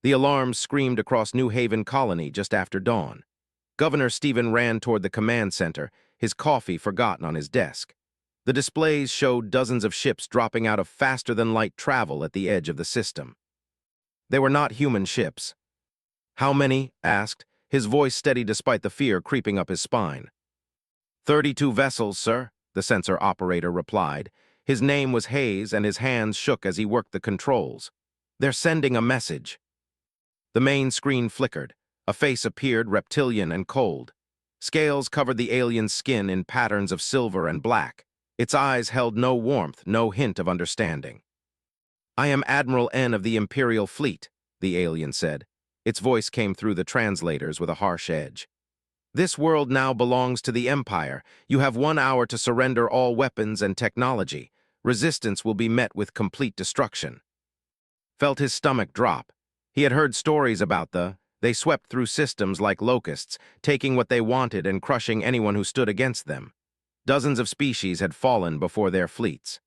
The alarms screamed across New Haven Colony just after dawn. Governor Stephen ran toward the command center, his coffee forgotten on his desk. The displays showed dozens of ships dropping out of faster-than-light travel at the edge of the system. They were not human ships. "How many?" asked, his voice steady despite the fear creeping up his spine. 32 vessels, sir," the sensor operator replied. His name was Hayes, and his hands shook as he worked the controls. "They're sending a message." The main screen flickered. A face appeared, reptilian and cold. Scales covered the alien's skin in patterns of silver and black. Its eyes held no warmth, no hint of understanding. "I am Admiral N of the Imperial Fleet," the alien said. Its voice came through the translators with a harsh edge. "This world now belongs to the Empire. You have 1 hour to surrender all weapons and technology. Resistance will be met with complete destruction." Felt his stomach drop. He had heard stories about they swept through systems like locusts, taking what they wanted and crushing anyone who stood against them. Dozens of species had fallen before their fleets.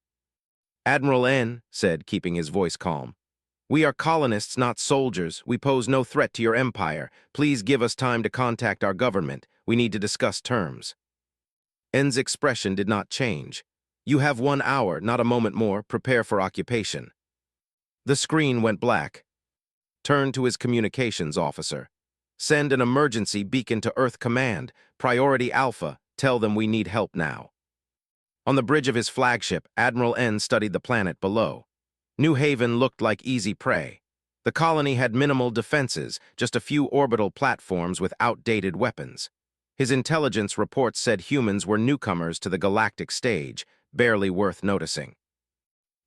"Admiral N said, keeping his voice calm, "We are colonists, not soldiers. We pose no threat to your empire. Please give us time to contact our government. We need to discuss terms." N's expression did not change. "You have 1 hour, not a moment more. Prepare for occupation." The screen went black. Turned to his communications officer. "Send an emergency beacon to Earth Command. Priority Alpha. Tell them we need help now." On the bridge of his flagship, Admiral N studied the planet below. New Haven looked like easy prey. The colony had minimal defenses, just a few orbital platforms with outdated weapons. His intelligence reports said humans were newcomers to the galactic stage, barely worth noticing.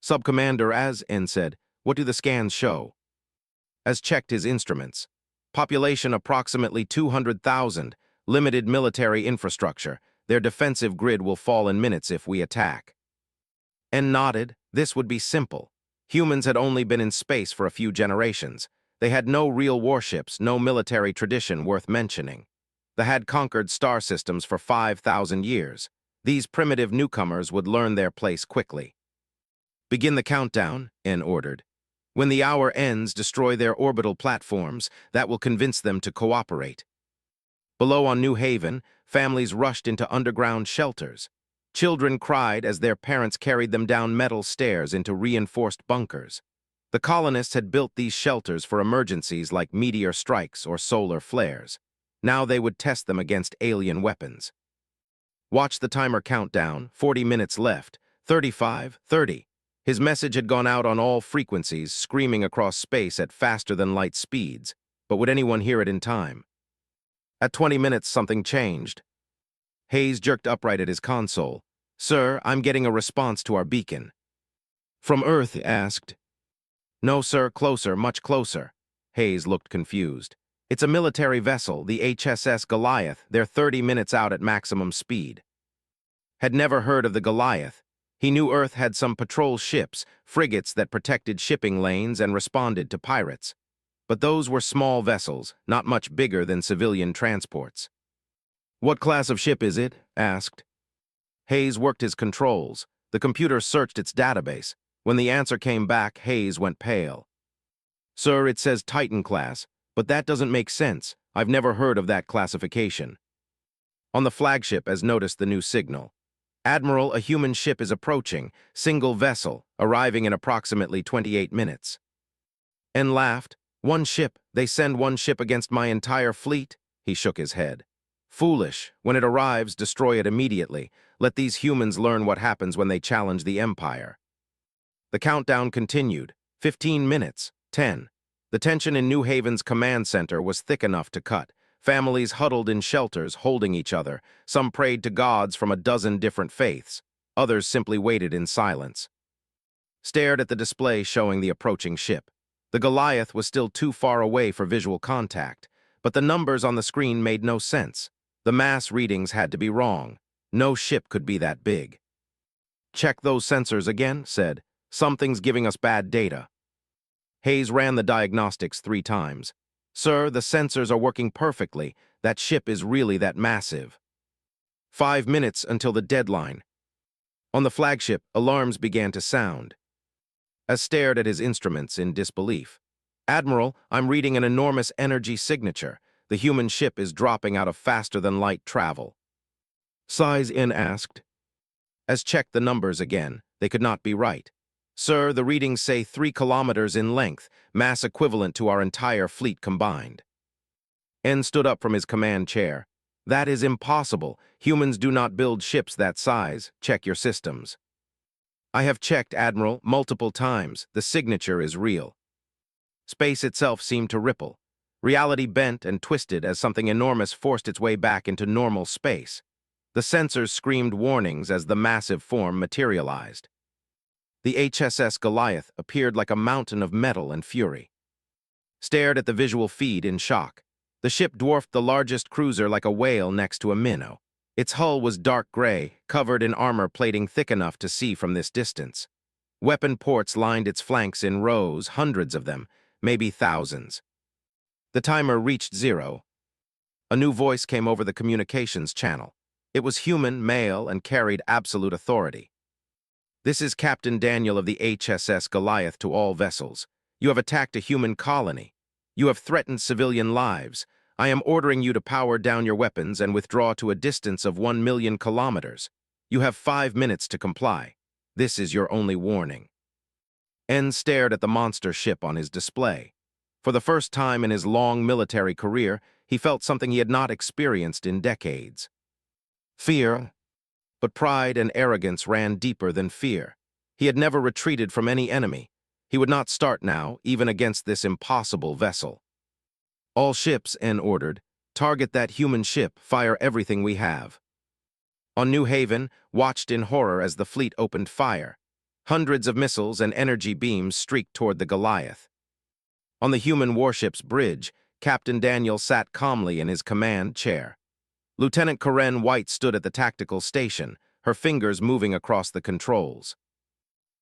"Subcommander Az," N said, "what do the scans show?" Az checked his instruments. "Population approximately 200,000, limited military infrastructure. Their defensive grid will fall in minutes if we attack." N nodded. This would be simple. Humans had only been in space for a few generations. They had no real warships, no military tradition worth mentioning. They had conquered star systems for 5,000 years. These primitive newcomers would learn their place quickly. "Begin the countdown," N ordered. "When the hour ends, destroy their orbital platforms. That will convince them to cooperate." Below on New Haven, families rushed into underground shelters. Children cried as their parents carried them down metal stairs into reinforced bunkers. The colonists had built these shelters for emergencies like meteor strikes or solar flares. Now they would test them against alien weapons. Watch the timer count down. 40 minutes left. 35, 30. His message had gone out on all frequencies, screaming across space at faster-than-light speeds. But would anyone hear it in time? At 20 minutes, something changed. Hayes jerked upright at his console. "Sir, I'm getting a response to our beacon." "From Earth?" asked. "No, sir, closer, much closer." Hayes looked confused. "It's a military vessel, the HSS Goliath. They're 30 minutes out at maximum speed." Had never heard of the Goliath. He knew Earth had some patrol ships, frigates that protected shipping lanes and responded to pirates. But those were small vessels, not much bigger than civilian transports. "What class of ship is it?" asked. Hayes worked his controls. The computer searched its database. When the answer came back, Hayes went pale. "Sir, it says Titan class, but that doesn't make sense. I've never heard of that classification." On the flagship, as noticed the new signal. "Admiral, a human ship is approaching. Single vessel, arriving in approximately 28 minutes." N laughed. "One ship? They send one ship against my entire fleet?" He shook his head. "Foolish. When it arrives, destroy it immediately. Let these humans learn what happens when they challenge the Empire." The countdown continued. 15 minutes. 10. The tension in New Haven's command center was thick enough to cut. Families huddled in shelters, holding each other. Some prayed to gods from a dozen different faiths. Others simply waited in silence. Stared at the display showing the approaching ship. The Goliath was still too far away for visual contact, but the numbers on the screen made no sense. The mass readings had to be wrong. No ship could be that big. "Check those sensors again," said. "Something's giving us bad data." Hayes ran the diagnostics 3 times. "Sir, the sensors are working perfectly. That ship is really that massive." 5 minutes until the deadline. On the flagship, alarms began to sound. Az stared at his instruments in disbelief. Admiral, I'm reading an enormous energy signature. The human ship is dropping out of faster-than-light travel. Size-In asked. As checked the numbers again, they could not be right. Sir, the readings say 3 kilometers in length, mass equivalent to our entire fleet combined. N stood up from his command chair. That is impossible. Humans do not build ships that size. Check your systems. I have checked, Admiral, multiple times. The signature is real. Space itself seemed to ripple. Reality bent and twisted as something enormous forced its way back into normal space. The sensors screamed warnings as the massive form materialized. The HSS Goliath appeared like a mountain of metal and fury. Stared at the visual feed in shock. The ship dwarfed the largest cruiser like a whale next to a minnow. Its hull was dark gray, covered in armor plating thick enough to see from this distance. Weapon ports lined its flanks in rows, hundreds of them, maybe thousands. The timer reached 0. A new voice came over the communications channel. It was human, male, and carried absolute authority. This is Captain Daniel of the HSS Goliath to all vessels. You have attacked a human colony. You have threatened civilian lives. I am ordering you to power down your weapons and withdraw to a distance of 1 million kilometers. You have 5 minutes to comply. This is your only warning. N stared at the monster ship on his display. For the first time in his long military career, he felt something he had not experienced in decades. Fear. But pride and arrogance ran deeper than fear. He had never retreated from any enemy. He would not start now, even against this impossible vessel. All ships, N ordered. Target that human ship, fire everything we have. On New Haven, watched in horror as the fleet opened fire. Hundreds of missiles and energy beams streaked toward the Goliath. On the human warship's bridge, Captain Daniel sat calmly in his command chair. Lieutenant Karen White stood at the tactical station, her fingers moving across the controls.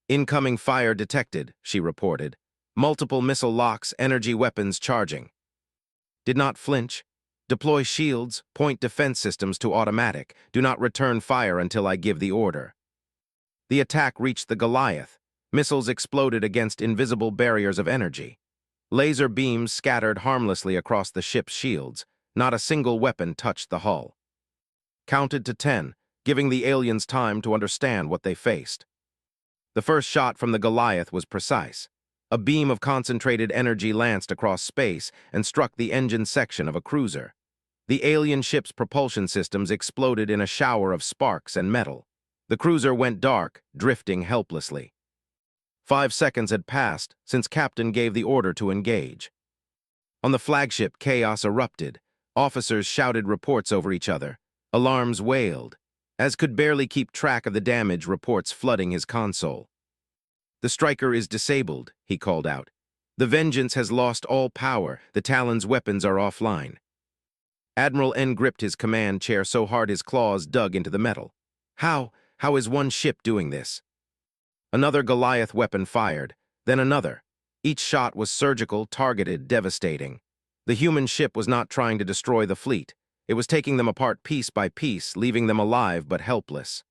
Incoming fire detected, she reported. Multiple missile locks, energy weapons charging. Did not flinch. Deploy shields, point defense systems to automatic. Do not return fire until I give the order. The attack reached the Goliath. Missiles exploded against invisible barriers of energy. Laser beams scattered harmlessly across the ship's shields. Not a single weapon touched the hull. Counted to 10, giving the aliens time to understand what they faced. The first shot from the Goliath was precise. A beam of concentrated energy lanced across space and struck the engine section of a cruiser. The alien ship's propulsion systems exploded in a shower of sparks and metal. The cruiser went dark, drifting helplessly. 5 seconds had passed since Captain gave the order to engage. On the flagship, chaos erupted. Officers shouted reports over each other. Alarms wailed. As could barely keep track of the damage, reports flooding his console. The striker is disabled, he called out. The Vengeance has lost all power. The Talon's weapons are offline. Admiral N gripped his command chair so hard his claws dug into the metal. How is one ship doing this? Another Goliath weapon fired, then another. Each shot was surgical, targeted, devastating. The human ship was not trying to destroy the fleet. It was taking them apart piece by piece, leaving them alive but helpless.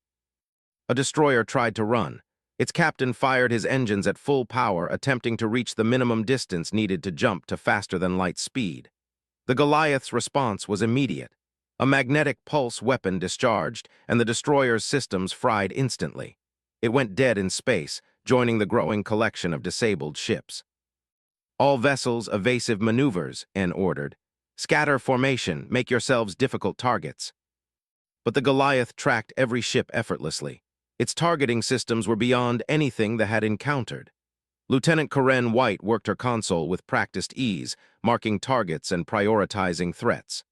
A destroyer tried to run. Its captain fired his engines at full power, attempting to reach the minimum distance needed to jump to faster-than-light speed. The Goliath's response was immediate. A magnetic pulse weapon discharged, and the destroyer's systems fried instantly. It went dead in space, joining the growing collection of disabled ships. All vessels, evasive maneuvers, N ordered. Scatter formation, make yourselves difficult targets. But the Goliath tracked every ship effortlessly. Its targeting systems were beyond anything they had encountered. Lieutenant Karen White worked her console with practiced ease, marking targets and prioritizing threats.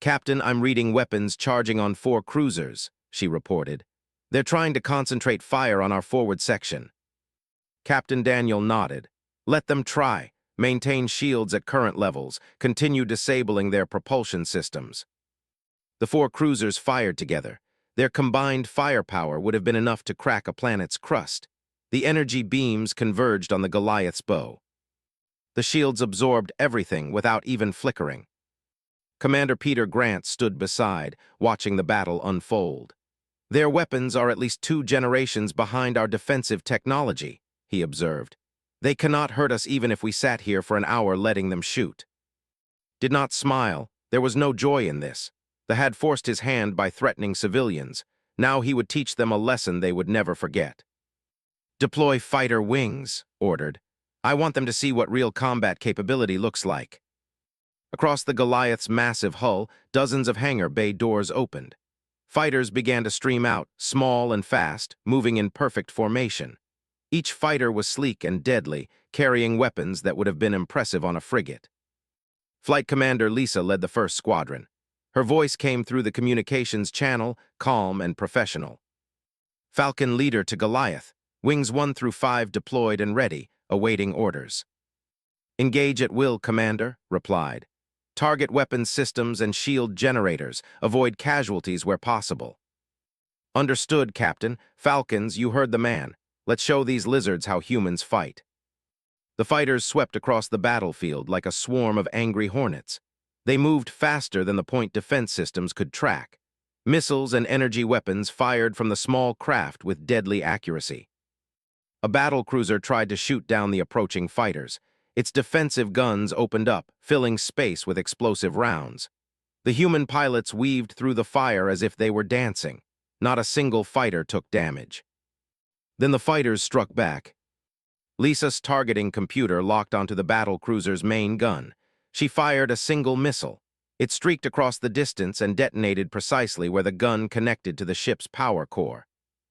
Captain, I'm reading weapons charging on 4 cruisers, she reported. They're trying to concentrate fire on our forward section. Captain Daniel nodded. Let them try. Maintain shields at current levels. Continue disabling their propulsion systems. The 4 cruisers fired together. Their combined firepower would have been enough to crack a planet's crust. The energy beams converged on the Goliath's bow. The shields absorbed everything without even flickering. Commander Peter Grant stood beside, watching the battle unfold. Their weapons are at least 2 generations behind our defensive technology, he observed. They cannot hurt us even if we sat here for an hour letting them shoot. Did not smile. There was no joy in this. The had forced his hand by threatening civilians. Now he would teach them a lesson they would never forget. Deploy fighter wings, ordered. I want them to see what real combat capability looks like. Across the Goliath's massive hull, dozens of hangar bay doors opened. Fighters began to stream out, small and fast, moving in perfect formation. Each fighter was sleek and deadly, carrying weapons that would have been impressive on a frigate. Flight Commander Lisa led the first squadron. Her voice came through the communications channel, calm and professional. Falcon leader to Goliath, wings 1 through 5 deployed and ready, awaiting orders. Engage at will, Commander, replied. Target weapons systems and shield generators. Avoid casualties where possible. Understood, Captain. Falcons, you heard the man. Let's show these lizards how humans fight. The fighters swept across the battlefield like a swarm of angry hornets. They moved faster than the point defense systems could track. Missiles and energy weapons fired from the small craft with deadly accuracy. A battlecruiser tried to shoot down the approaching fighters. Its defensive guns opened up, filling space with explosive rounds. The human pilots weaved through the fire as if they were dancing. Not a single fighter took damage. Then the fighters struck back. Lisa's targeting computer locked onto the battlecruiser's main gun. She fired a single missile. It streaked across the distance and detonated precisely where the gun connected to the ship's power core.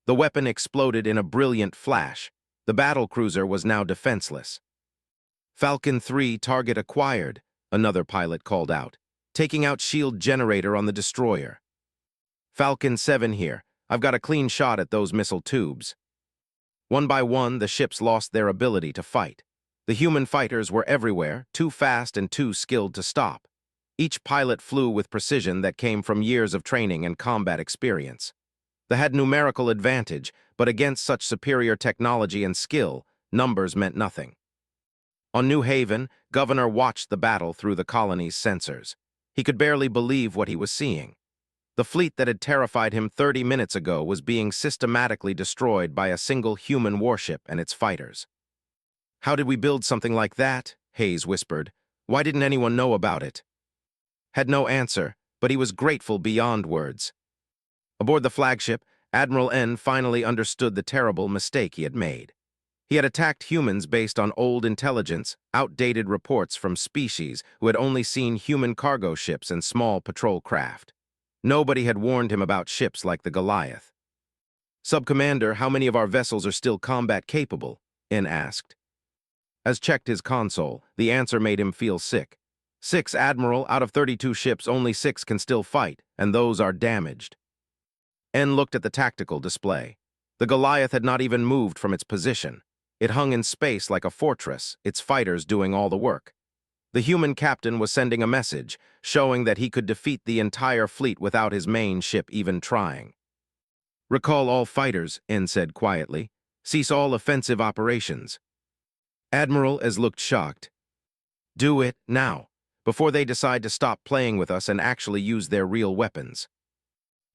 The weapon exploded in a brilliant flash. The battlecruiser was now defenseless. Falcon 3 target acquired, another pilot called out, taking out shield generator on the destroyer. Falcon 7 here. I've got a clean shot at those missile tubes. One by one, the ships lost their ability to fight. The human fighters were everywhere, too fast and too skilled to stop. Each pilot flew with precision that came from years of training and combat experience. They had numerical advantage, but against such superior technology and skill, numbers meant nothing. On New Haven, Governor watched the battle through the colony's sensors. He could barely believe what he was seeing. The fleet that had terrified him 30 minutes ago was being systematically destroyed by a single human warship and its fighters. How did we build something like that? Hayes whispered. Why didn't anyone know about it? Had no answer, but he was grateful beyond words. Aboard the flagship, Admiral N finally understood the terrible mistake he had made. He had attacked humans based on old intelligence, outdated reports from species who had only seen human cargo ships and small patrol craft. Nobody had warned him about ships like the Goliath. Sub-Commander, how many of our vessels are still combat capable? N asked. As checked his console, the answer made him feel sick. 6, Admiral. Out of 32 ships, only 6 can still fight, and those are damaged. N looked at the tactical display. The Goliath had not even moved from its position. It hung in space like a fortress, its fighters doing all the work. The human captain was sending a message, showing that he could defeat the entire fleet without his main ship even trying. Recall all fighters, N said quietly. Cease all offensive operations. Admiral S looked shocked. Do it now, before they decide to stop playing with us and actually use their real weapons.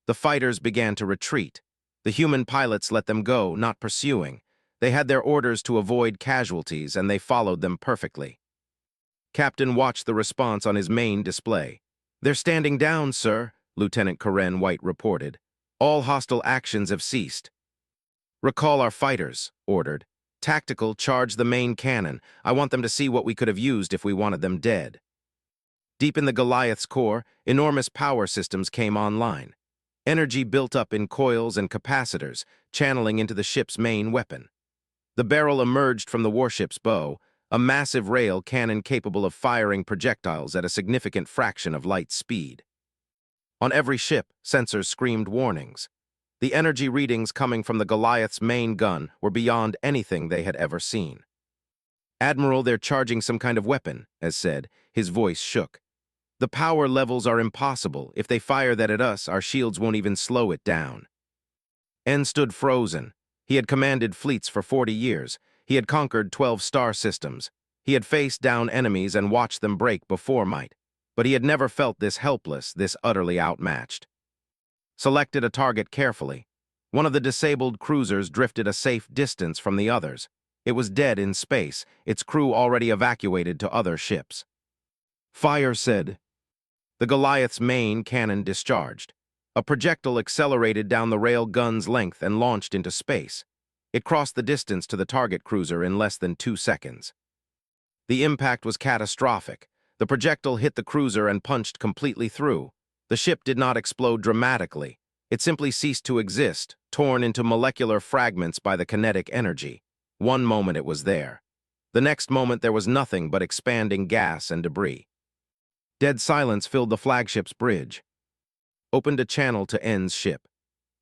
The fighters began to retreat. The human pilots let them go, not pursuing. They had their orders to avoid casualties, and they followed them perfectly. Captain watched the response on his main display. They're standing down, sir, Lieutenant Karen White reported. All hostile actions have ceased. Recall our fighters, ordered. Tactical, charge the main cannon. I want them to see what we could have used if we wanted them dead. Deep in the Goliath's core, enormous power systems came online. Energy built up in coils and capacitors, channeling into the ship's main weapon. The barrel emerged from the warship's bow, a massive rail cannon capable of firing projectiles at a significant fraction of light speed. On every ship, sensors screamed warnings. The energy readings coming from the Goliath's main gun were beyond anything they had ever seen. Admiral, they're charging some kind of weapon, as said. His voice shook. The power levels are impossible. If they fire that at us, our shields won't even slow it down. N stood frozen. He had commanded fleets for 40 years. He had conquered 12 star systems. He had faced down enemies and watched them break before might. But he had never felt this helpless, this utterly outmatched. Selected a target carefully. One of the disabled cruisers drifted a safe distance from the others. It was dead in space, its crew already evacuated to other ships. Fire said. The Goliath's main cannon discharged. A projectile accelerated down the rail gun's length and launched into space. It crossed the distance to the target cruiser in less than 2 seconds. The impact was catastrophic. The projectile hit the cruiser and punched completely through. The ship did not explode dramatically. It simply ceased to exist, torn into molecular fragments by the kinetic energy. One moment it was there. The next moment there was nothing but expanding gas and debris. Dead silence filled the flagship's bridge. Opened a channel to N's ship.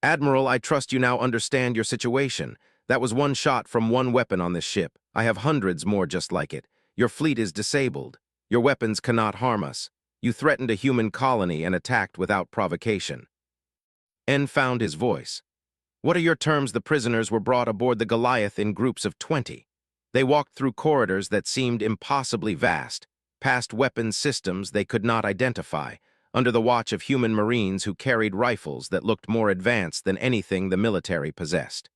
Admiral, I trust you now understand your situation. That was one shot from one weapon on this ship. I have hundreds more just like it. Your fleet is disabled. Your weapons cannot harm us. You threatened a human colony and attacked without provocation. N found his voice. What are your terms? The prisoners were brought aboard the Goliath in groups of 20. They walked through corridors that seemed impossibly vast, past weapons systems they could not identify, under the watch of human marines who carried rifles that looked more advanced than anything the military possessed.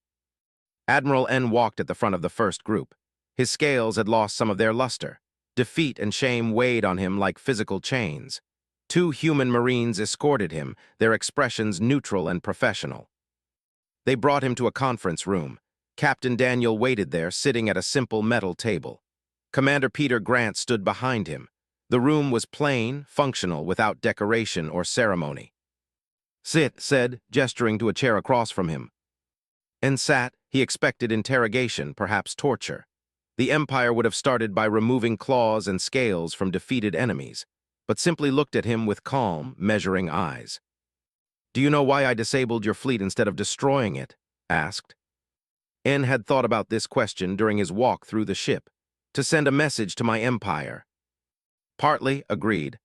Admiral N walked at the front of the first group. His scales had lost some of their luster. Defeat and shame weighed on him like physical chains. 2 human marines escorted him, their expressions neutral and professional. They brought him to a conference room. Captain Daniel waited there, sitting at a simple metal table. Commander Peter Grant stood behind him. The room was plain, functional, without decoration or ceremony. Sit, said, gesturing to a chair across from him. And sat. He expected interrogation, perhaps torture. The Empire would have started by removing claws and scales from defeated enemies, but simply looked at him with calm, measuring eyes. Do you know why I disabled your fleet instead of destroying it? Asked. N had thought about this question during his walk through the ship. To send a message to my Empire. Partly, agreed,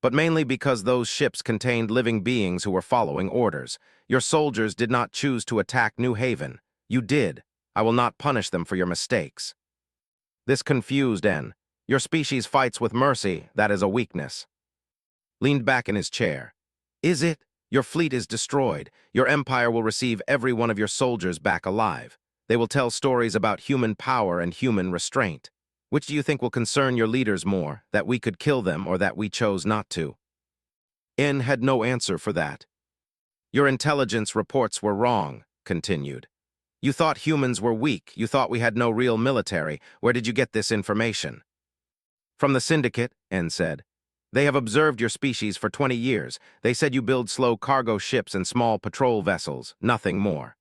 but mainly because those ships contained living beings who were following orders. Your soldiers did not choose to attack New Haven. You did. I will not punish them for your mistakes. This confused N. Your species fights with mercy. That is a weakness. Leaned back in his chair. Is it? Your fleet is destroyed. Your Empire will receive every one of your soldiers back alive. They will tell stories about human power and human restraint. Which do you think will concern your leaders more, that we could kill them or that we chose not to? N had no answer for that. Your intelligence reports were wrong, continued. You thought humans were weak. You thought we had no real military. Where did you get this information? From the Syndicate, N said. They have observed your species for 20 years. They said you build slow cargo ships and small patrol vessels, nothing more.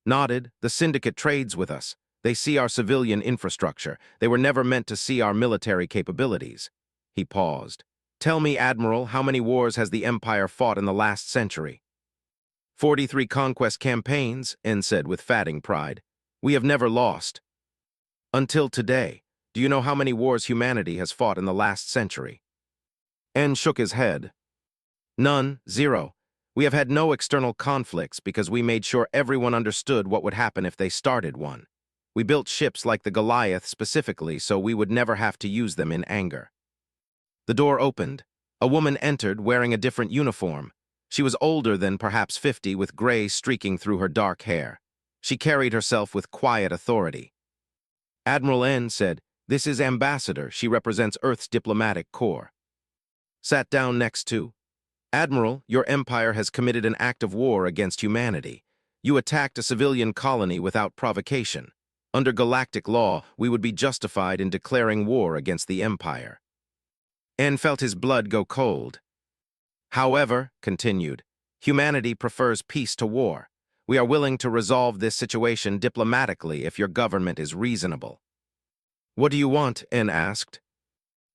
Nodded. The Syndicate trades with us. They see our civilian infrastructure. They were never meant to see our military capabilities. He paused. Tell me, Admiral, how many wars has the Empire fought in the last century? 43 conquest campaigns, N said with fatting pride. We have never lost. Until today. Do you know how many wars humanity has fought in the last century? N shook his head. None, 0. We have had no external conflicts because we made sure everyone understood what would happen if they started one. We built ships like the Goliath specifically so we would never have to use them in anger. The door opened. A woman entered wearing a different uniform. She was older than perhaps 50 with gray streaking through her dark hair. She carried herself with quiet authority. Admiral N said, This is Ambassador. She represents Earth's diplomatic corps. Sat down next to, Admiral, your Empire has committed an act of war against humanity. You attacked a civilian colony without provocation. Under galactic law, we would be justified in declaring war against the Empire. N felt his blood go cold. However, continued, humanity prefers peace to war. We are willing to resolve this situation diplomatically if your government is reasonable. What do you want? N asked.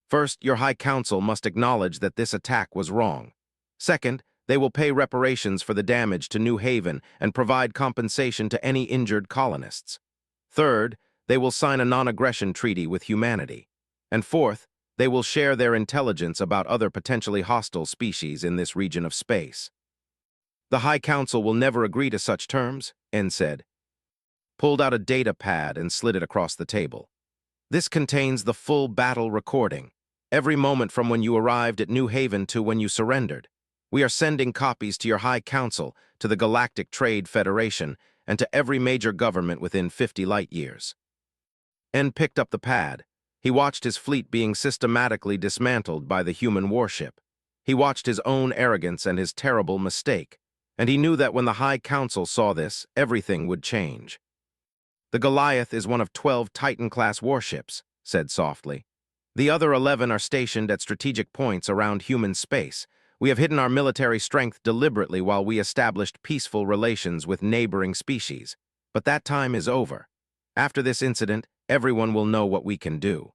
First, your High Council must acknowledge that this attack was wrong. Second, they will pay reparations for the damage to New Haven and provide compensation to any injured colonists. Third, they will sign a non-aggression treaty with humanity. And fourth, they will share their intelligence about other potentially hostile species in this region of space. The High Council will never agree to such terms, N said. Pulled out a data pad and slid it across the table. This contains the full battle recording, every moment from when you arrived at New Haven to when you surrendered. We are sending copies to your High Council, to the Galactic Trade Federation, and to every major government within 50 light years. N picked up the pad. He watched his fleet being systematically dismantled by the human warship. He watched his own arrogance and his terrible mistake, and he knew that when the High Council saw this, everything would change. "The Goliath is one of 12 Titan-class warships," said softly. "The other 11 are stationed at strategic points around human space. We have hidden our military strength deliberately while we established peaceful relations with neighboring species. But that time is over. After this incident, everyone will know what we can do."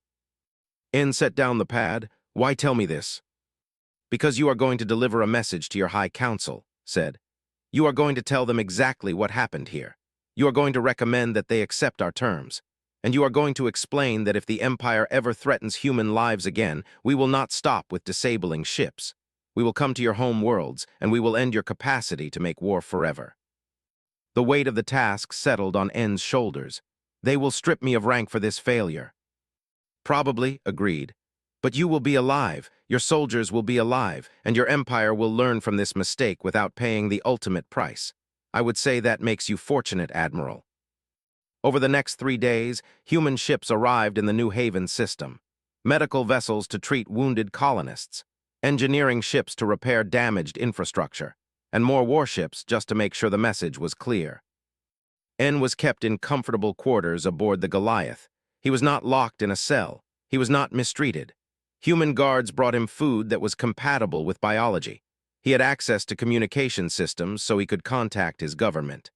N set down the pad. "Why tell me this?" "Because you are going to deliver a message to your High Council," said. "You are going to tell them exactly what happened here. You are going to recommend that they accept our terms. And you are going to explain that if the Empire ever threatens human lives again, we will not stop with disabling ships. We will come to your home worlds, and we will end your capacity to make war forever." The weight of the task settled on N's shoulders. "They will strip me of rank for this failure." "Probably," agreed. "But you will be alive, your soldiers will be alive, and your empire will learn from this mistake without paying the ultimate price. I would say that makes you fortunate, Admiral." Over the next 3 days, human ships arrived in the New Haven system. Medical vessels to treat wounded colonists, engineering ships to repair damaged infrastructure, and more warships just to make sure the message was clear. N was kept in comfortable quarters aboard the Goliath. He was not locked in a cell. He was not mistreated. Human guards brought him food that was compatible with biology. He had access to communication systems so he could contact his government.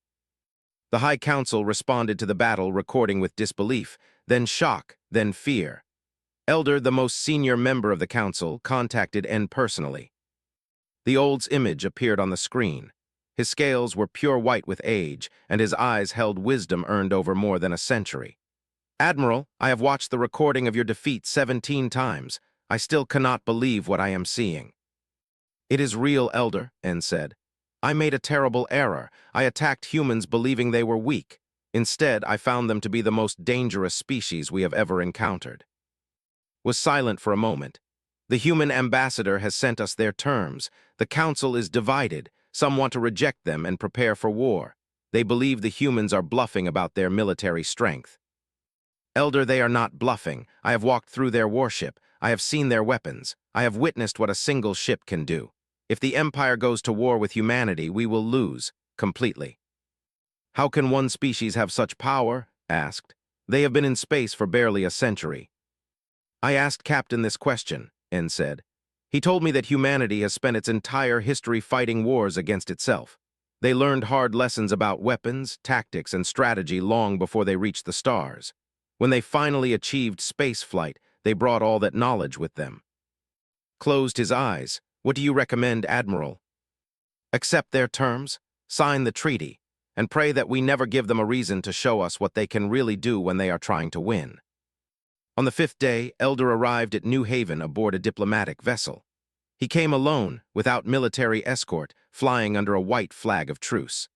The High Council responded to the battle recording with disbelief, then shock, then fear. Elder, the most senior member of the council, contacted N personally. The old's image appeared on the screen. His scales were pure white with age, and his eyes held wisdom earned over more than a century. "Admiral, I have watched the recording of your defeat 17 times. I still cannot believe what I am seeing." "It is real, Elder," N said. "I made a terrible error. I attacked humans believing they were weak. Instead, I found them to be the most dangerous species we have ever encountered." Was silent for a moment. "The human ambassador has sent us their terms. The council is divided. Some want to reject them and prepare for war. They believe the humans are bluffing about their military strength." "Elder, they are not bluffing. I have walked through their warship. I have seen their weapons. I have witnessed what a single ship can do. If the Empire goes to war with humanity, we will lose, completely." "How can one species have such power?" asked. "They have been in space for barely a century." "I asked Captain this question," N said. "He told me that humanity has spent its entire history fighting wars against itself. They learned hard lessons about weapons, tactics, and strategy long before they reached the stars. When they finally achieved space flight, they brought all that knowledge with them." Closed his eyes. "What do you recommend, Admiral?" "Accept their terms, sign the treaty, and pray that we never give them a reason to show us what they can really do when they are trying to win." On the 5th day, Elder arrived at New Haven aboard a diplomatic vessel. He came alone, without military escort, flying under a white flag of truce.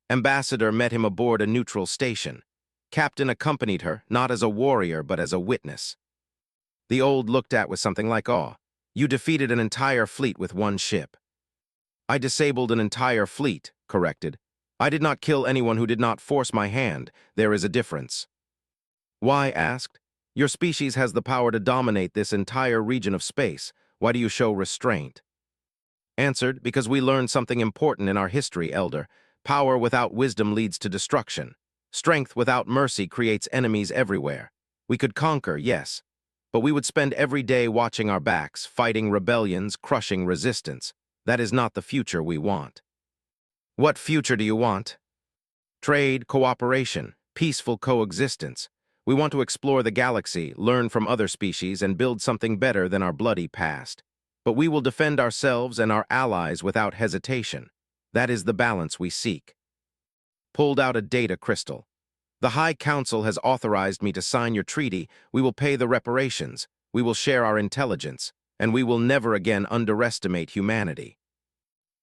Ambassador met him aboard a neutral station. Captain accompanied her, not as a warrior, but as a witness. The old looked at with something like awe. "You defeated an entire fleet with one ship." "I disabled an entire fleet," corrected. "I did not kill anyone who did not force my hand. There is a difference." "Why?" asked. "Your species has the power to dominate this entire region of space. Why do you show restraint?" Answered, "Because we learned something important in our history, Elder. Power without wisdom leads to destruction. Strength without mercy creates enemies everywhere. We could conquer, yes, but we would spend every day watching our backs, fighting rebellions, crushing resistance. That is not the future we want." "What future do you want?" "Trade, cooperation, peaceful coexistence. We want to explore the galaxy, learn from other species, and build something better than our bloody past. But we will defend ourselves and our allies without hesitation. That is the balance we seek." Pulled out a data crystal. "The High Council has authorized me to sign your treaty. We will pay the reparations. We will share our intelligence. And we will never again underestimate humanity."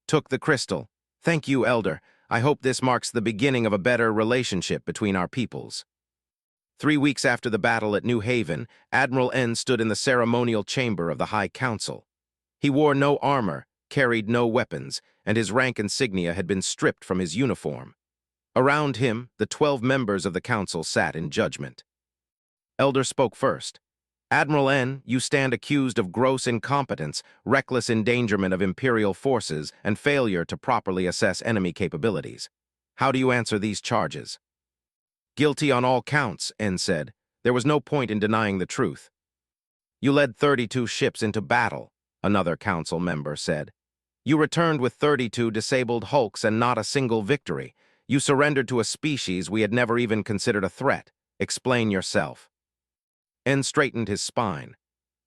Took the crystal. "Thank you, Elder. I hope this marks the beginning of a better relationship between our peoples." 3 weeks after the battle at New Haven, Admiral N stood in the ceremonial chamber of the High Council. He wore no armor, carried no weapons, and his rank insignia had been stripped from his uniform. Around him, the 12 members of the council sat in judgment. Elder spoke first. Admiral N, you stand accused of gross incompetence, reckless endangerment of Imperial forces, and failure to properly assess enemy capabilities. How do you answer these charges? Guilty on all counts, N said. There was no point in denying the truth. You led 32 ships into battle, another council member said. You returned with 32 disabled hulks and not a single victory. You surrendered to a species we had never even considered a threat. Explain yourself. N straightened his spine.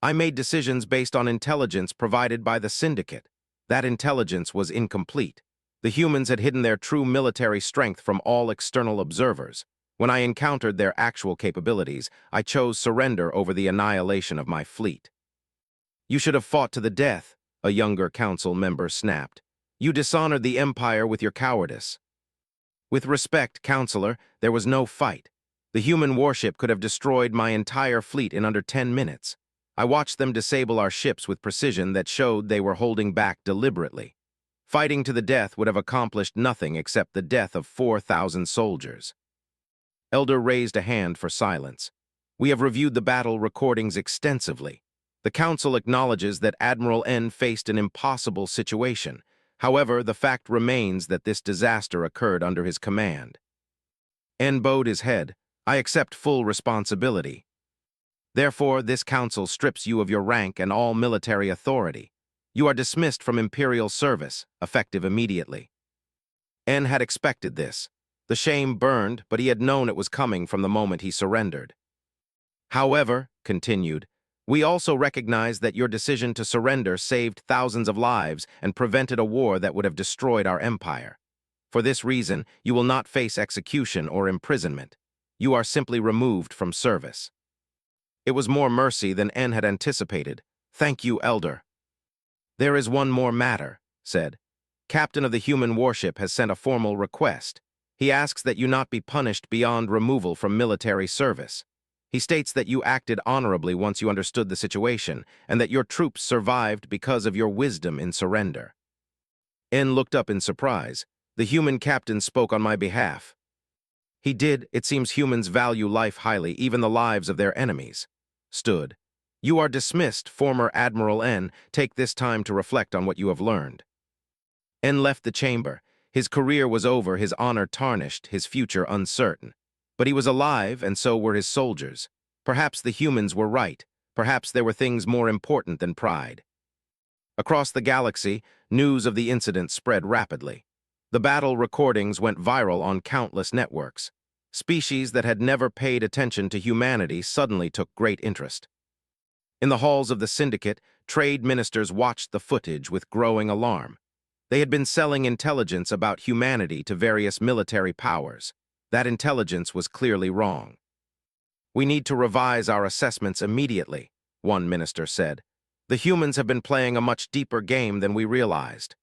I made decisions based on intelligence provided by the Syndicate. That intelligence was incomplete. The humans had hidden their true military strength from all external observers. When I encountered their actual capabilities, I chose surrender over the annihilation of my fleet. You should have fought to the death, a younger council member snapped. You dishonored the Empire with your cowardice. With respect, Counselor, there was no fight. The human warship could have destroyed my entire fleet in under 10 minutes. I watched them disable our ships with precision that showed they were holding back deliberately. Fighting to the death would have accomplished nothing except the death of 4,000 soldiers. Elder raised a hand for silence. We have reviewed the battle recordings extensively. The Council acknowledges that Admiral N faced an impossible situation. However, the fact remains that this disaster occurred under his command. N bowed his head. I accept full responsibility. Therefore, this council strips you of your rank and all military authority. You are dismissed from Imperial service, effective immediately. N had expected this. The shame burned, but he had known it was coming from the moment he surrendered. However, continued, we also recognize that your decision to surrender saved thousands of lives and prevented a war that would have destroyed our empire. For this reason, you will not face execution or imprisonment. You are simply removed from service. It was more mercy than N had anticipated. Thank you, Elder. There is one more matter, said. Captain of the human warship has sent a formal request. He asks that you not be punished beyond removal from military service. He states that you acted honorably once you understood the situation, and that your troops survived because of your wisdom in surrender. N looked up in surprise. The human captain spoke on my behalf. He did. It seems humans value life highly, even the lives of their enemies. Stood. You are dismissed, former Admiral N. Take this time to reflect on what you have learned. N left the chamber. His career was over, his honor tarnished, his future uncertain. But he was alive, and so were his soldiers. Perhaps the humans were right. Perhaps there were things more important than pride. Across the galaxy, news of the incident spread rapidly. The battle recordings went viral on countless networks. Species that had never paid attention to humanity suddenly took great interest. In the halls of the Syndicate, trade ministers watched the footage with growing alarm. They had been selling intelligence about humanity to various military powers. That intelligence was clearly wrong. We need to revise our assessments immediately, one minister said. The humans have been playing a much deeper game than we realized.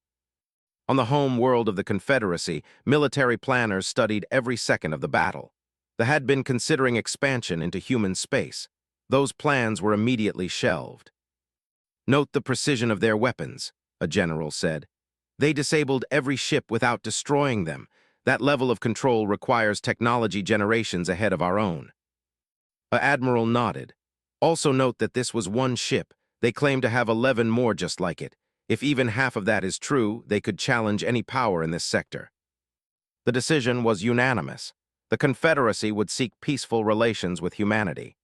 On the home world of the Confederacy, military planners studied every second of the battle. They had been considering expansion into human space. Those plans were immediately shelved. Note the precision of their weapons, a general said. They disabled every ship without destroying them. That level of control requires technology generations ahead of our own. A admiral nodded. Also note that this was one ship. They claim to have 11 more just like it. If even half of that is true, they could challenge any power in this sector. The decision was unanimous. The Confederacy would seek peaceful relations with humanity.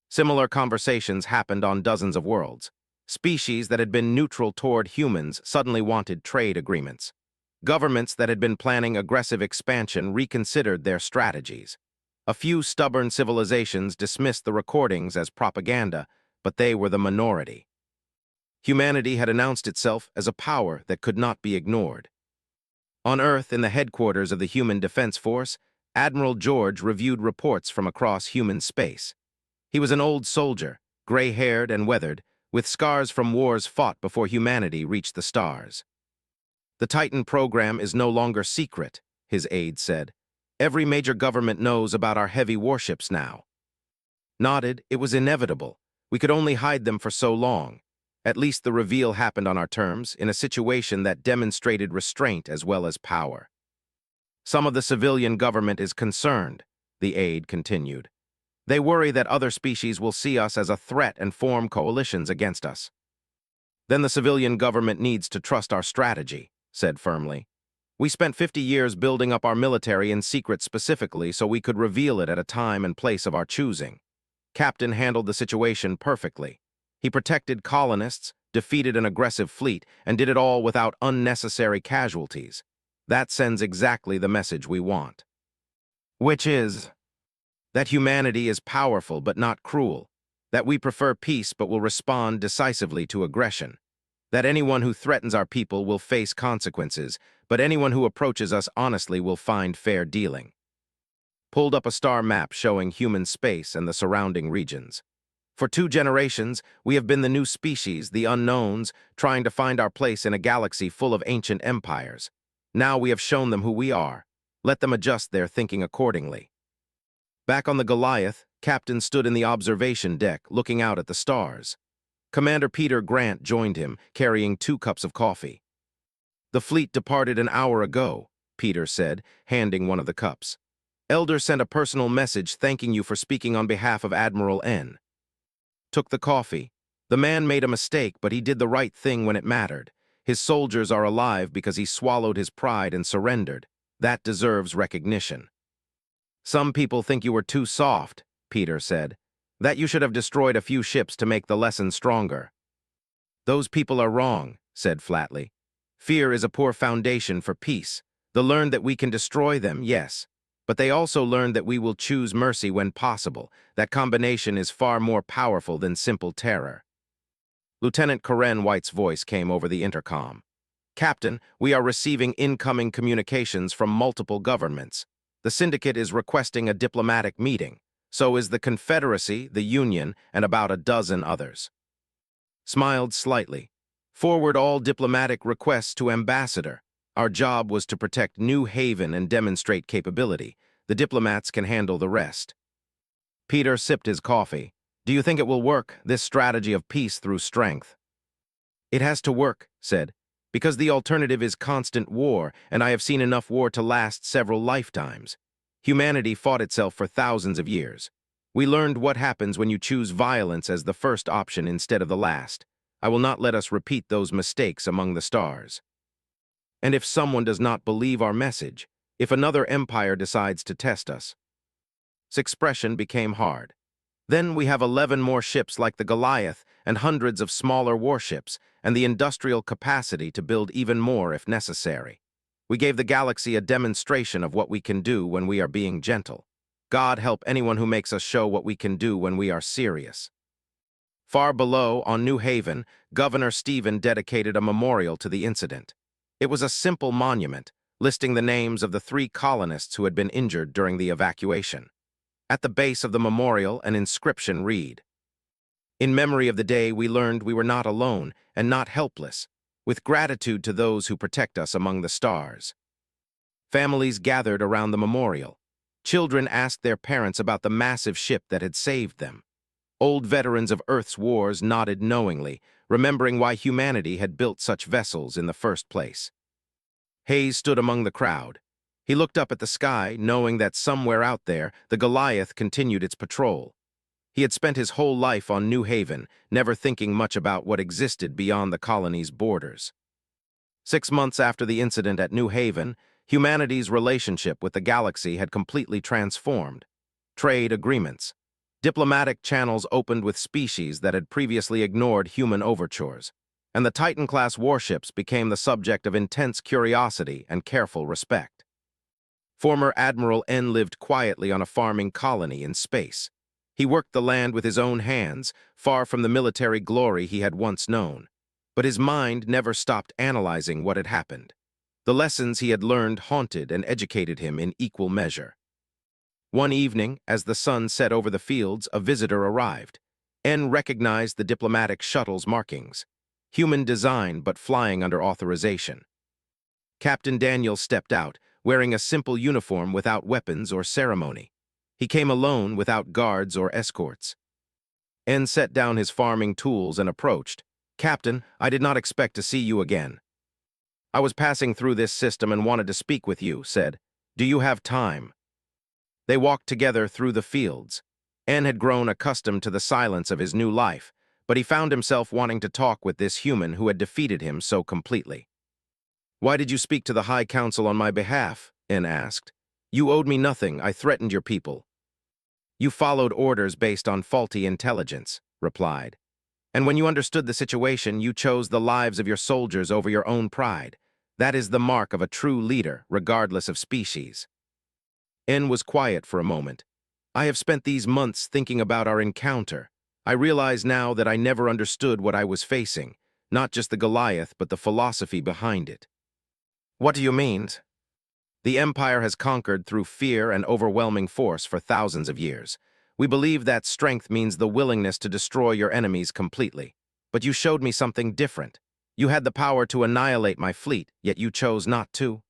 Similar conversations happened on dozens of worlds. Species that had been neutral toward humans suddenly wanted trade agreements. Governments that had been planning aggressive expansion reconsidered their strategies. A few stubborn civilizations dismissed the recordings as propaganda, but they were the minority. Humanity had announced itself as a power that could not be ignored. On Earth, in the headquarters of the Human Defense Force, Admiral George reviewed reports from across human space. He was an old soldier, gray-haired and weathered, with scars from wars fought before humanity reached the stars. The Titan program is no longer secret, his aide said. Every major government knows about our heavy warships now. Nodded, it was inevitable. We could only hide them for so long. At least the reveal happened on our terms, in a situation that demonstrated restraint as well as power. Some of the civilian government is concerned, the aide continued. They worry that other species will see us as a threat and form coalitions against us. Then the civilian government needs to trust our strategy, said firmly. We spent 50 years building up our military in secret specifically so we could reveal it at a time and place of our choosing. Captain handled the situation perfectly. He protected colonists, defeated an aggressive fleet, and did it all without unnecessary casualties. That sends exactly the message we want. Which is that humanity is powerful but not cruel, that we prefer peace but will respond decisively to aggression, that anyone who threatens our people will face consequences, but anyone who approaches us honestly will find fair dealing. Pulled up a star map showing human space and the surrounding regions. For 2 generations, we have been the new species, the unknowns, trying to find our place in a galaxy full of ancient empires. Now we have shown them who we are. Let them adjust their thinking accordingly. Back on the Goliath, Captain stood in the observation deck, looking out at the stars. Commander Peter Grant joined him, carrying 2 cups of coffee. The fleet departed an hour ago, Peter said, handing one of the cups. Elder sent a personal message thanking you for speaking on behalf of Admiral N. Took the coffee. The man made a mistake, but he did the right thing when it mattered. His soldiers are alive because he swallowed his pride and surrendered. That deserves recognition. Some people think you were too soft, Peter said. That you should have destroyed a few ships to make the lesson stronger. Those people are wrong, said flatly. Fear is a poor foundation for peace. They learn that we can destroy them, yes. But they also learn that we will choose mercy when possible. That combination is far more powerful than simple terror. Lieutenant Karen White's voice came over the intercom. Captain, we are receiving incoming communications from multiple governments. The Syndicate is requesting a diplomatic meeting. So is the Confederacy, the Union, and about a dozen others. Smiled slightly. Forward all diplomatic requests to Ambassador. Our job was to protect New Haven and demonstrate capability. The diplomats can handle the rest. Peter sipped his coffee. Do you think it will work, this strategy of peace through strength? It has to work, said, because the alternative is constant war, and I have seen enough war to last several lifetimes. Humanity fought itself for thousands of years. We learned what happens when you choose violence as the first option instead of the last. I will not let us repeat those mistakes among the stars. And if someone does not believe our message, if another empire decides to test us. His expression became hard. Then we have 11 more ships like the Goliath and hundreds of smaller warships and the industrial capacity to build even more if necessary. We gave the galaxy a demonstration of what we can do when we are being gentle. God help anyone who makes us show what we can do when we are serious. Far below, on New Haven, Governor Stephen dedicated a memorial to the incident. It was a simple monument, listing the names of the 3 colonists who had been injured during the evacuation. At the base of the memorial, an inscription read, "In memory of the day we learned we were not alone and not helpless, with gratitude to those who protect us among the stars." Families gathered around the memorial. Children asked their parents about the massive ship that had saved them. Old veterans of Earth's wars nodded knowingly, remembering why humanity had built such vessels in the first place. Hayes stood among the crowd. He looked up at the sky, knowing that somewhere out there, the Goliath continued its patrol. He had spent his whole life on New Haven, never thinking much about what existed beyond the colony's borders. 6 months after the incident at New Haven, humanity's relationship with the galaxy had completely transformed. Trade agreements. Diplomatic channels opened with species that had previously ignored human overtures, and the Titan-class warships became the subject of intense curiosity and careful respect. Former Admiral N lived quietly on a farming colony in space. He worked the land with his own hands, far from the military glory he had once known. But his mind never stopped analyzing what had happened. The lessons he had learned haunted and educated him in equal measure. One evening, as the sun set over the fields, a visitor arrived. N recognized the diplomatic shuttle's markings. Human design, but flying under authorization. Captain Daniel stepped out, wearing a simple uniform without weapons or ceremony. He came alone without guards or escorts. N set down his farming tools and approached. "Captain, I did not expect to see you again." "I was passing through this system and wanted to speak with you," said. "Do you have time?" They walked together through the fields. N had grown accustomed to the silence of his new life, but he found himself wanting to talk with this human who had defeated him so completely. "Why did you speak to the High Council on my behalf?" N asked. "You owed me nothing. I threatened your people." "You followed orders based on faulty intelligence," replied. "And when you understood the situation, you chose the lives of your soldiers over your own pride. That is the mark of a true leader, regardless of species." N was quiet for a moment. "I have spent these months thinking about our encounter. I realize now that I never understood what I was facing, not just the Goliath, but the philosophy behind it." "What do you mean?" "The Empire has conquered through fear and overwhelming force for thousands of years. We believe that strength means the willingness to destroy your enemies completely. But you showed me something different. You had the power to annihilate my fleet, yet you chose not to.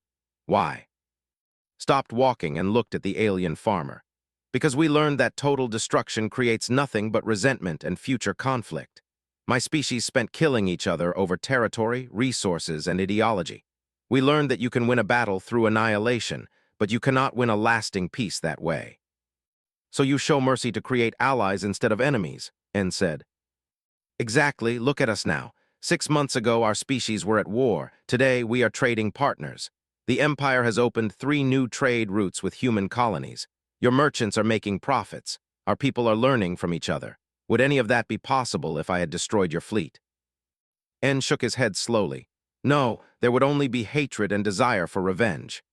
Why?" Stopped walking and looked at the alien farmer. "Because we learned that total destruction creates nothing but resentment and future conflict. My species spent killing each other over territory, resources, and ideology. We learned that you can win a battle through annihilation, but you cannot win a lasting peace that way. So you show mercy to create allies instead of enemies," N said. "Exactly. Look at us now. 6 months ago, our species were at war. Today, we are trading partners. The Empire has opened 3 new trade routes with human colonies. Your merchants are making profits. Our people are learning from each other. Would any of that be possible if I had destroyed your fleet?" N shook his head slowly. "No, there would only be hatred and desire for revenge."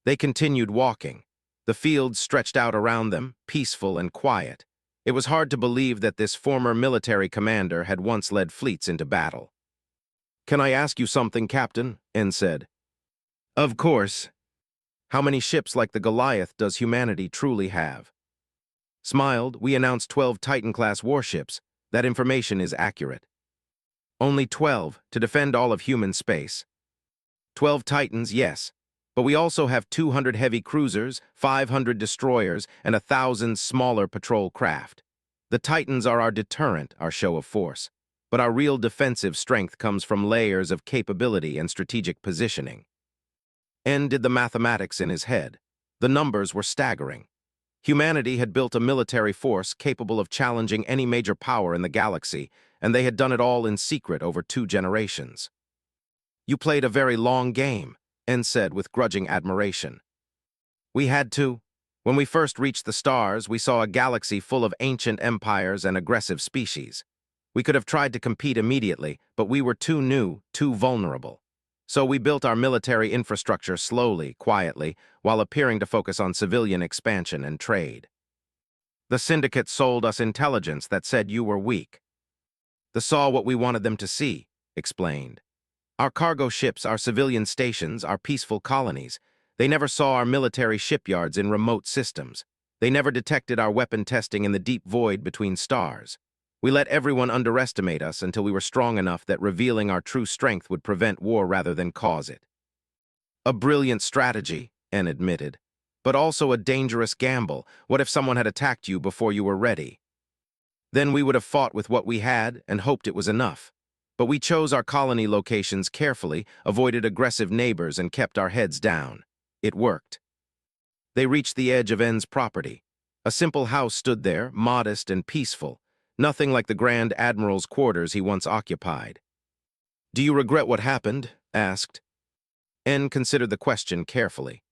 They continued walking. The fields stretched out around them, peaceful and quiet. It was hard to believe that this former military commander had once led fleets into battle. "Can I ask you something, Captain?" N said. "Of course." "How many ships like the Goliath does humanity truly have?" Smiled. "We announced 12 Titan-class warships. That information is accurate." "Only 12 to defend all of human space." 12 Titans, yes. But we also have 200 heavy cruisers, 500 destroyers, and 1,000 smaller patrol craft. The Titans are our deterrent, our show of force. But our real defensive strength comes from layers of capability and strategic positioning. N did the mathematics in his head. The numbers were staggering. Humanity had built a military force capable of challenging any major power in the galaxy, and they had done it all in secret over 2 generations. "You played a very long game," N said with grudging admiration. "We had to. When we first reached the stars, we saw a galaxy full of ancient empires and aggressive species. We could have tried to compete immediately, but we were too new, too vulnerable. So we built our military infrastructure slowly, quietly, while appearing to focus on civilian expansion and trade. The syndicate sold us intelligence that said you were weak. They saw what we wanted them to see," explained. "Our cargo ships, our civilian stations, our peaceful colonies. They never saw our military shipyards in remote systems. They never detected our weapon testing in the deep void between stars. We let everyone underestimate us until we were strong enough that revealing our true strength would prevent war rather than cause it." "A brilliant strategy," N admitted. "But also a dangerous gamble. What if someone had attacked you before you were ready? Then we would have fought with what we had and hoped it was enough. But we chose our colony locations carefully, avoided aggressive neighbors, and kept our heads down. It worked." They reached the edge of N's property. A simple house stood there, modest and peaceful, nothing like the Grand Admiral's quarters he once occupied. "Do you regret what happened?" asked. N considered the question carefully.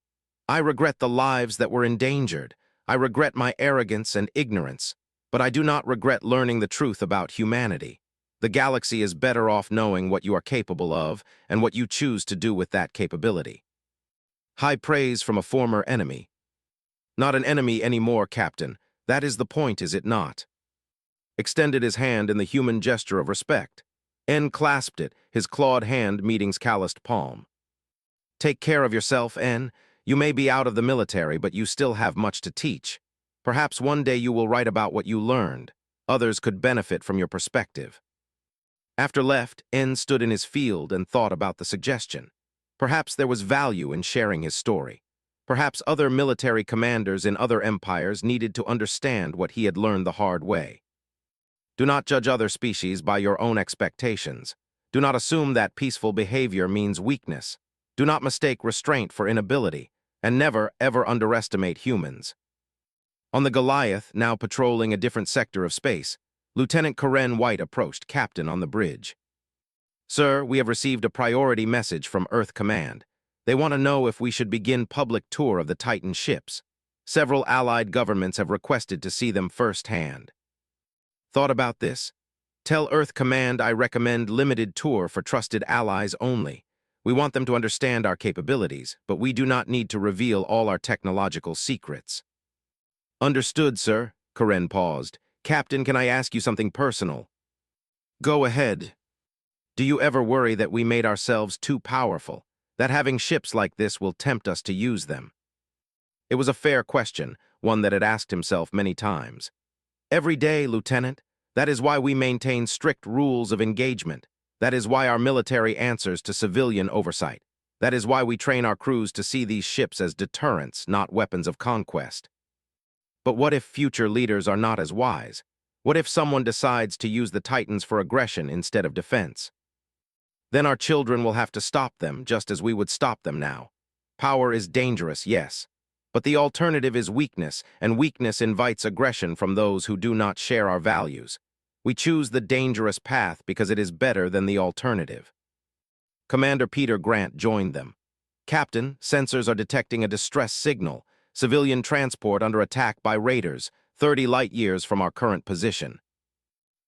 "I regret the lives that were endangered. I regret my arrogance and ignorance. But I do not regret learning the truth about humanity. The galaxy is better off knowing what you are capable of and what you choose to do with that capability." High praise from a former enemy. "Not an enemy anymore, Captain. That is the point, is it not?" Extended his hand in the human gesture of respect. N clasped it, his clawed hand meeting's calloused palm. "Take care of yourself, N. You may be out of the military, but you still have much to teach. Perhaps one day you will write about what you learned. Others could benefit from your perspective." After left, N stood in his field and thought about the suggestion. Perhaps there was value in sharing his story. Perhaps other military commanders in other empires needed to understand what he had learned the hard way. Do not judge other species by your own expectations. Do not assume that peaceful behavior means weakness. Do not mistake restraint for inability, and never, ever underestimate humans. On the Goliath, now patrolling a different sector of space, Lieutenant Karen White approached Captain on the bridge. "Sir, we have received a priority message from Earth Command. They want to know if we should begin public tour of the Titan ships. Several allied governments have requested to see them firsthand." "Thought about this? Tell Earth Command I recommend limited tour for trusted allies only. We want them to understand our capabilities, but we do not need to reveal all our technological secrets." "Understood, sir." Karen paused. "Captain, can I ask you something personal?" "Go ahead." "Do you ever worry that we made ourselves too powerful, that having ships like this will tempt us to use them?" It was a fair question, one that had asked himself many times. "Every day, Lieutenant. That is why we maintain strict rules of engagement. That is why our military answers to civilian oversight. That is why we train our crews to see these ships as deterrents, not weapons of conquest." But what if future leaders are not as wise? What if someone decides to use the Titans for aggression instead of defense? Then our children will have to stop them, just as we would stop them now. Power is dangerous, yes. But the alternative is weakness, and weakness invites aggression from those who do not share our values. We choose the dangerous path because it is better than the alternative. Commander Peter Grant joined them. "Captain, sensors are detecting a distress signal. Civilian transport under attack by raiders, 30 light-years from our current position."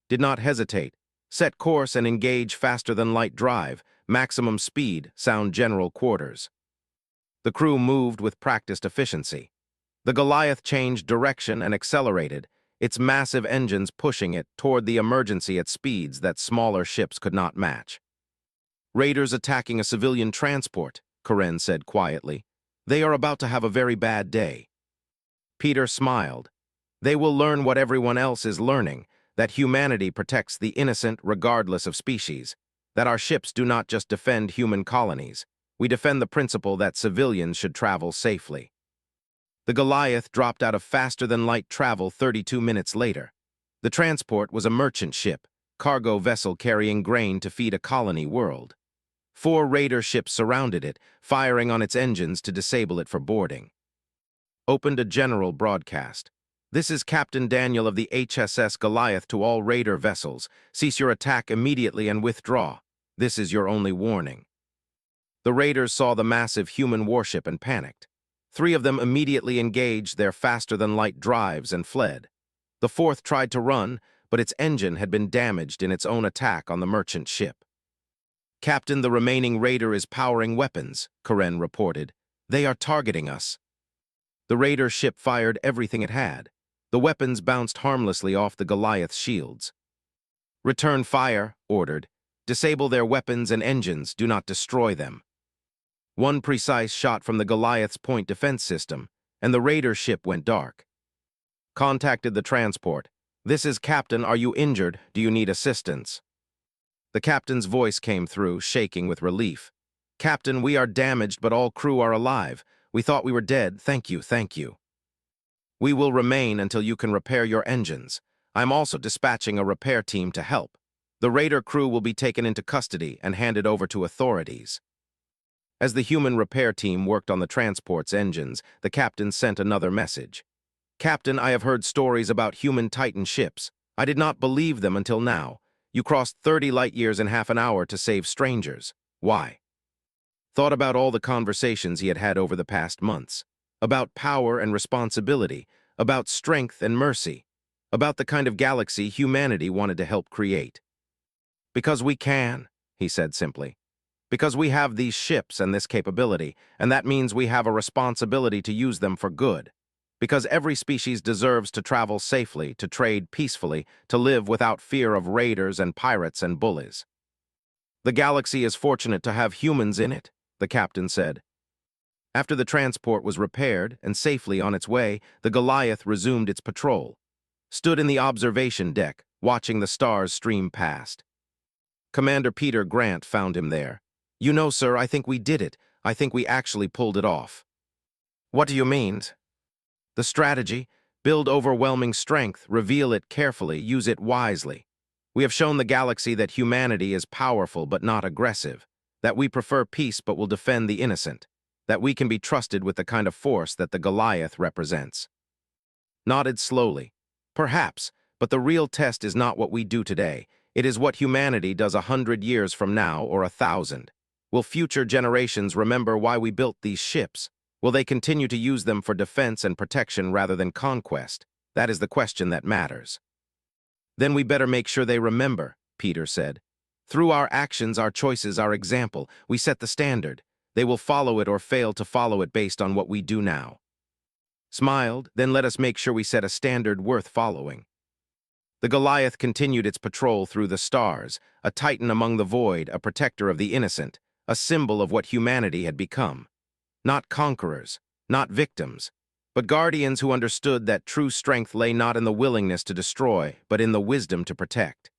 Did not hesitate. "Set course and engage faster-than-light drive. Maximum speed, sound general quarters." The crew moved with practiced efficiency. The Goliath changed direction and accelerated, its massive engines pushing it toward the emergency at speeds that smaller ships could not match. "Raiders attacking a civilian transport," Karen said quietly. "They are about to have a very bad day." Peter smiled. "They will learn what everyone else is learning, that humanity protects the innocent regardless of species, that our ships do not just defend human colonies. We defend the principle that civilians should travel safely." The Goliath dropped out of faster-than-light travel 32 minutes later. The transport was a merchant ship, cargo vessel carrying grain to feed a colony world. 4 raider ships surrounded it, firing on its engines to disable it for boarding. Opened a general broadcast. "This is Captain Daniel of the HSS Goliath to all raider vessels. Cease your attack immediately and withdraw. This is your only warning." The raiders saw the massive human warship and panicked. 3 of them immediately engaged their faster-than-light drives and fled. The 4th tried to run, but its engine had been damaged in its own attack on the merchant ship. "Captain, the remaining raider is powering weapons," Karen reported. "They are targeting us." The raider ship fired everything it had. The weapons bounced harmlessly off the Goliath's shields. "Return fire," ordered. "Disable their weapons and engines, do not destroy them." One precise shot from the Goliath's point defense system, and the raider ship went dark. Contacted the transport. "This is Captain, are you injured? Do you need assistance?" The captain's voice came through, shaking with relief. "Captain, we are damaged, but all crew are alive. We thought we were dead. Thank you, thank you." "We will remain until you can repair your engines. I'm also dispatching a repair team to help. The raider crew will be taken into custody and handed over to authorities." As the human repair team worked on the transport's engines, the captain sent another message. "Captain, I have heard stories about human Titan ships. I did not believe them until now. You crossed 30 light-years in half an hour to save strangers. Why?" Thought about all the conversations he had had over the past months. About power and responsibility, about strength and mercy, about the kind of galaxy humanity wanted to help create. "Because we can," he said simply. "Because we have these ships and this capability, and that means we have a responsibility to use them for good. Because every species deserves to travel safely, to trade peacefully, to live without fear of raiders and pirates and bullies." "The galaxy is fortunate to have humans in it," the captain said. After the transport was repaired and safely on its way, the Goliath resumed its patrol. Stood in the observation deck, watching the stars stream past. Commander Peter Grant found him there. "You know, sir, I think we did it. I think we actually pulled it off." "What do you mean?" "The strategy: build overwhelming strength, reveal it carefully, use it wisely. We have shown the galaxy that humanity is powerful but not aggressive, that we prefer peace but will defend the innocent, that we can be trusted with the kind of force that the Goliath represents." nodded slowly. Perhaps, but the real test is not what we do today. It is what humanity does 100 years from now or 1,000. Will future generations remember why we built these ships? Will they continue to use them for defense and protection rather than conquest? That is the question that matters. Then we better make sure they remember, Peter said. Through our actions, our choices, our example, we set the standard. They will follow it or fail to follow it based on what we do now. Smiled, then let us make sure we set a standard worth following. The Goliath continued its patrol through the stars, a titan among the void, a protector of the innocent, a symbol of what humanity had become. Not conquerors, not victims, but guardians who understood that true strength lay not in the willingness to destroy, but in the wisdom to protect.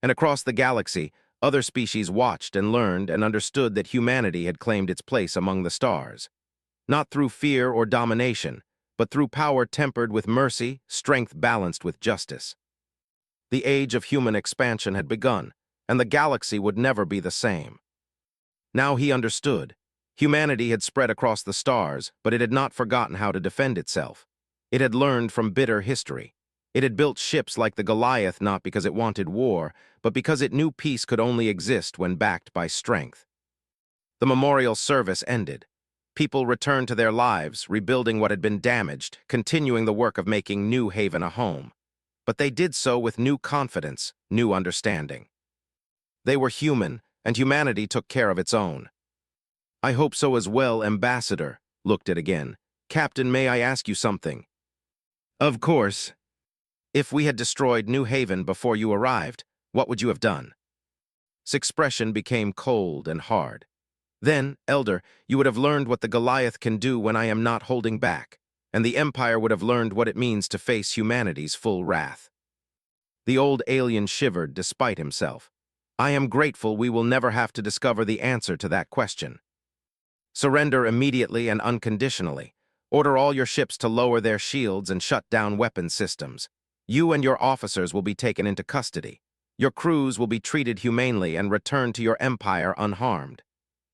And across the galaxy, other species watched and learned and understood that humanity had claimed its place among the stars. Not through fear or domination, but through power tempered with mercy, strength balanced with justice. The age of human expansion had begun, and the galaxy would never be the same. Now he understood. Humanity had spread across the stars, but it had not forgotten how to defend itself. It had learned from bitter history. It had built ships like the Goliath not because it wanted war, but because it knew peace could only exist when backed by strength. The memorial service ended. People returned to their lives, rebuilding what had been damaged, continuing the work of making New Haven a home. But they did so with new confidence, new understanding. They were human, and humanity took care of its own. I hope so as well, Ambassador, looked it again. Captain, may I ask you something? Of course. If we had destroyed New Haven before you arrived, what would you have done? His expression became cold and hard. Then, Elder, you would have learned what the Goliath can do when I am not holding back, and the Empire would have learned what it means to face humanity's full wrath. The old alien shivered despite himself. I am grateful we will never have to discover the answer to that question. Surrender immediately and unconditionally. Order all your ships to lower their shields and shut down weapon systems. You and your officers will be taken into custody. Your crews will be treated humanely and returned to your empire unharmed.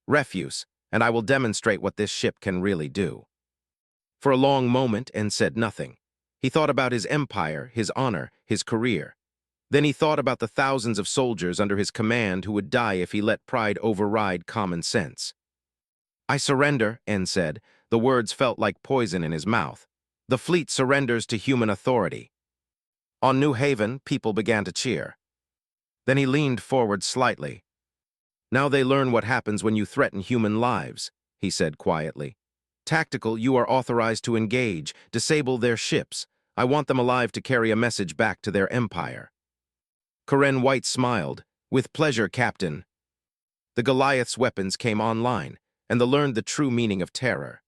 Refuse, and I will demonstrate what this ship can really do. For a long moment, En said nothing. He thought about his empire, his honor, his career. Then he thought about the thousands of soldiers under his command who would die if he let pride override common sense. I surrender, En said. The words felt like poison in his mouth. The fleet surrenders to human authority. On New Haven, people began to cheer. Then he leaned forward slightly. Now they learn what happens when you threaten human lives, he said quietly. Tactical, you are authorized to engage, disable their ships. I want them alive to carry a message back to their empire. Karen White smiled. With pleasure, Captain. The Goliath's weapons came online, and they learned the true meaning of terror.